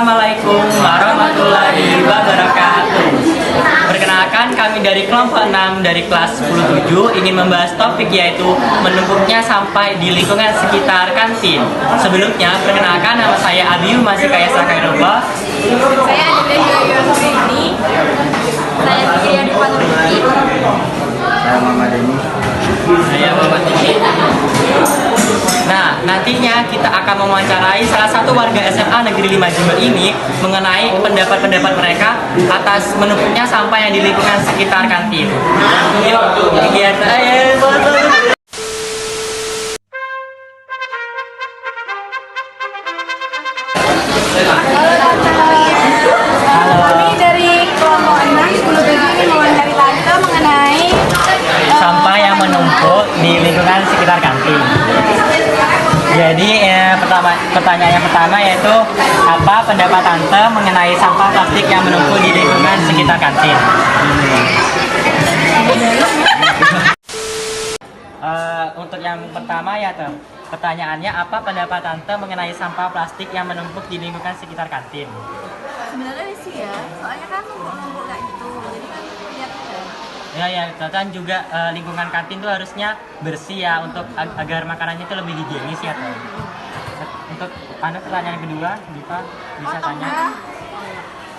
Assalamualaikum warahmatullahi wabarakatuh. Perkenalkan, kami dari kelompok 6 dari kelas 10-7 ingin membahas topik yaitu menumpuknya sampah di lingkungan sekitar kantin. Sebelumnya, perkenalkan, nama saya Abiyu Masih Kaisa Khairullah. Saya Adinda Joyono. Saya Fikri Adi Putri. Saya Muhammad Deni. Saya Muhammad Deni. Nah, nantinya kita akan mewawancarai salah satu warga SMA Negeri 5 Jember ini mengenai pendapat-pendapat mereka atas menumpuknya sampah yang di lingkungan sekitar kantin. Yuk, kegiatan. Kami dari kelompok 6 10 ini mewawancari tante mengenai Sampah yang menumpuk di lingkungan sekitar kantin. Jadi pertanyaan yang pertama yaitu apa pendapat tante mengenai sampah plastik yang menumpuk di lingkungan sekitar kantin? Untuk yang pertama ya tuh, pertanyaannya apa pendapat tante mengenai sampah plastik yang menumpuk di lingkungan sekitar kantin? sebenarnya sih ya, soalnya kan numpuk kayak gitu, jadi kan lihat Ya, dan juga lingkungan kantin tuh harusnya bersih ya untuk agar makanannya itu lebih higienis ya tuh. Untuk pertanyaan kedua, Diva bisa tanya.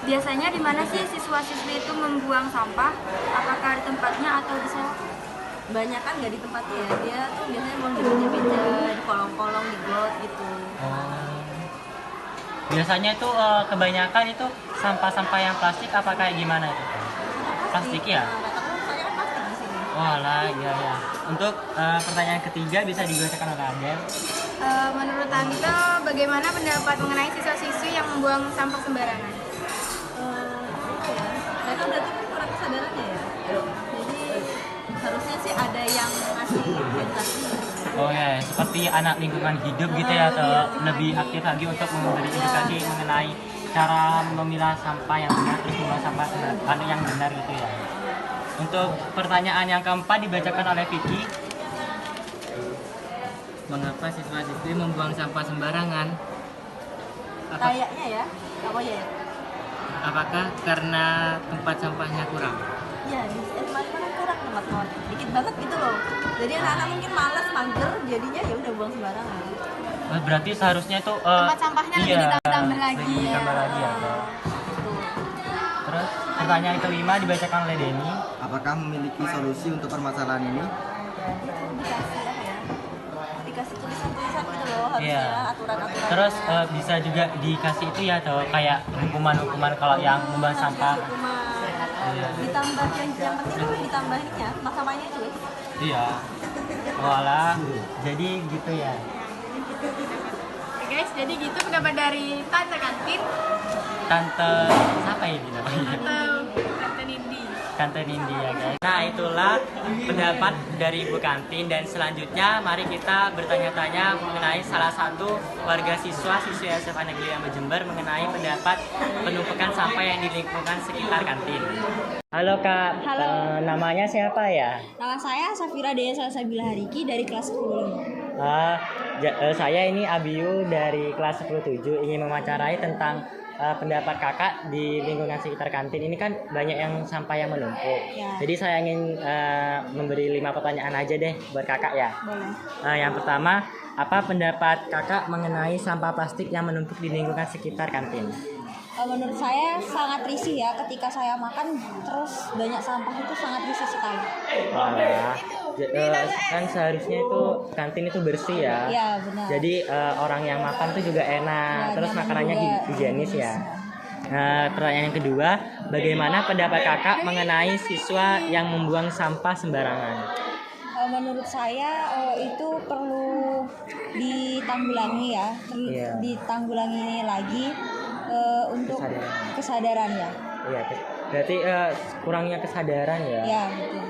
Biasanya di mana sih siswa-siswi itu membuang sampah? Apakah di tempatnya atau bisa? Banyak kan nggak di tempatnya ya, dia tuh biasanya buang di meja-meja, di kolong-kolong, di got gitu. Biasanya itu kebanyakan itu sampah-sampah yang plastik apa kayak gimana itu? Plastik ya? Walah, iya. Untuk pertanyaan ketiga bisa dibacakan oleh Adel. Menurut Tante, bagaimana pendapat mengenai siswa-siswi yang membuang sampah sembarangan? Mereka berarti kurang kesadarannya ya. Jadi harusnya sih ada yang ngasih edukasi. Oh ya, seperti anak lingkungan hidup gitu ya, atau lebih aktif lagi untuk memberi edukasi mengenai cara memilah sampah yang benar, terus membuang sampah yang benar gitu ya. Untuk pertanyaan yang keempat dibacakan oleh Vicky. Mengapa siswa-siswi membuang sampah sembarangan? Kayaknya ya, apa ya? Apakah karena tempat sampahnya kurang? Iya, di SMA kan kurang tempat dikit banget gitu loh. Jadi anak-anak mungkin malas, mager, jadinya ya udah buang sembarangan. Berarti seharusnya tuh Tempat sampahnya lebih ditambah lagi lebih ya. ditambah lagi ya. Terus pertanyaan kelima dibacakan oleh Denny. Apakah memiliki solusi untuk permasalahan ini? Dikasih apa ya? Dikasih tulisan-tulisan gitu loh, harusnya Iya. aturan-aturan. Terus bisa juga dikasih itu ya, atau kayak hukuman-hukuman kalau yang membuang sampah. Iya. Ditambah yang penting tuh ditambahinnya, masalahnya itu. Iya. Walah, jadi gitu ya. Oke guys, jadi gitu pendapat dari Tante Kantin Tante siapa ini namanya? atau Tante Nindi. Tante Nindi ya guys. Nah, itulah pendapat dari Ibu Kantin, dan selanjutnya mari kita bertanya-tanya mengenai salah satu warga siswi SMA Negeri 5 Jember mengenai pendapat penumpukan sampah yang di lingkungan sekitar kantin. Halo Kak, Halo. namanya siapa ya? Nama saya Safira Dea Sabila Hariki dari kelas 10. Saya ini Abiyu dari kelas 10-7 ingin mewawancarai tentang pendapat kakak di lingkungan sekitar kantin. Ini kan banyak yang sampah yang menumpuk. Ya. Jadi saya ingin memberi 5 pertanyaan aja deh buat kakak ya. Boleh. Yang pertama, apa pendapat kakak mengenai sampah plastik yang menumpuk di lingkungan sekitar kantin? Menurut saya sangat risih ya, ketika saya makan terus banyak sampah itu sangat risih sekali. Walah, kan seharusnya itu kantin itu bersih ya. Iya, benar. Jadi orang yang makan tuh juga enak, Ya, terus nyaman makanannya juga, higienis ya. higienis. Pertanyaan yang kedua, bagaimana pendapat kakak mengenai siswa yang membuang sampah sembarangan? Menurut saya itu perlu ditanggulangi ya, Iya. ditanggulangi lagi untuk kesadaran ya. Iya, berarti kurangnya kesadaran ya. Ya, betul.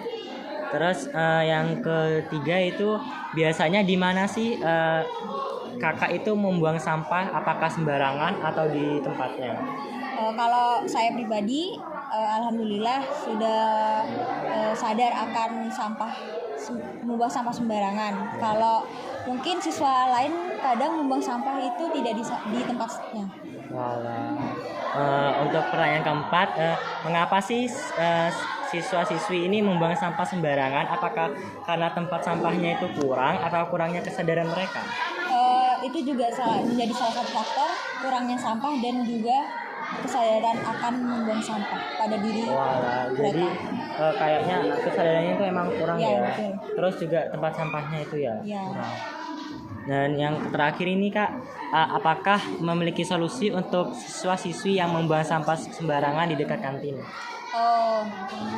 Terus yang ketiga itu biasanya di mana sih kakak itu membuang sampah? Apakah sembarangan atau di tempatnya? Kalau saya pribadi, alhamdulillah sudah sadar akan membuang sampah sembarangan. Kalau mungkin siswa lain kadang membuang sampah itu tidak di tempatnya. Walah. Untuk pertanyaan keempat, mengapa sih siswa-siswi ini membuang sampah sembarangan? Apakah karena tempat sampahnya itu kurang atau kurangnya kesadaran mereka? Itu juga menjadi salah satu faktor kurangnya sampah dan juga kesadaran akan membuang sampah pada diri Walah, jadi mereka. kayaknya kesadarannya itu emang kurang Iya, ya. betul. Terus juga tempat sampahnya itu ya Iya. kurang. Dan yang terakhir ini Kak, apakah memiliki solusi untuk siswa-siswi yang membuang sampah sembarangan di dekat kantin? Oh,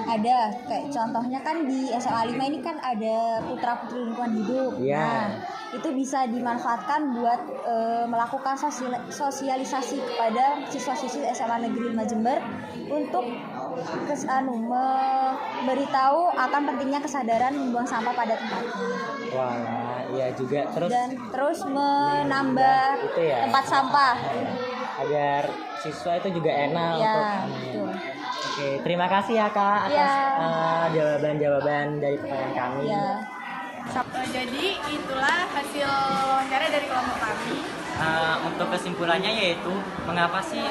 ada. Kayak contohnya kan di SMA 5 ini kan ada Putra Putri Lingkungan Hidup. Iya. Nah, itu bisa dimanfaatkan buat melakukan sosialisasi kepada siswa-siswi SMA Negeri 5 Jember untuk memberitahu akan pentingnya kesadaran membuang sampah pada tempatnya. Wah, iya juga. Terus menambah itu ya, tempat sampah. agar siswa itu juga enak Ya, untuk betul. Oke, terima kasih ya Kak atas Ya. jawaban-jawaban dari pertanyaan kami. Ya. Jadi itulah hasil wawancara dari kelompok kami. Untuk kesimpulannya yaitu mengapa sih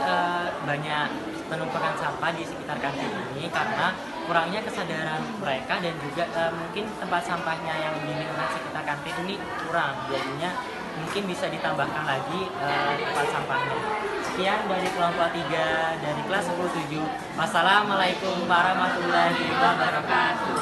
banyak penumpukan sampah di sekitar kantin ini, karena kurangnya kesadaran mereka dan juga mungkin tempat sampahnya yang di lingkungan sekitar kantin ini kurang, jadinya mungkin bisa ditambahkan lagi tempat sampahnya. Sekian dari kelompok 3 dari kelas 10-7. Wassalamualaikum warahmatullahi wabarakatuh.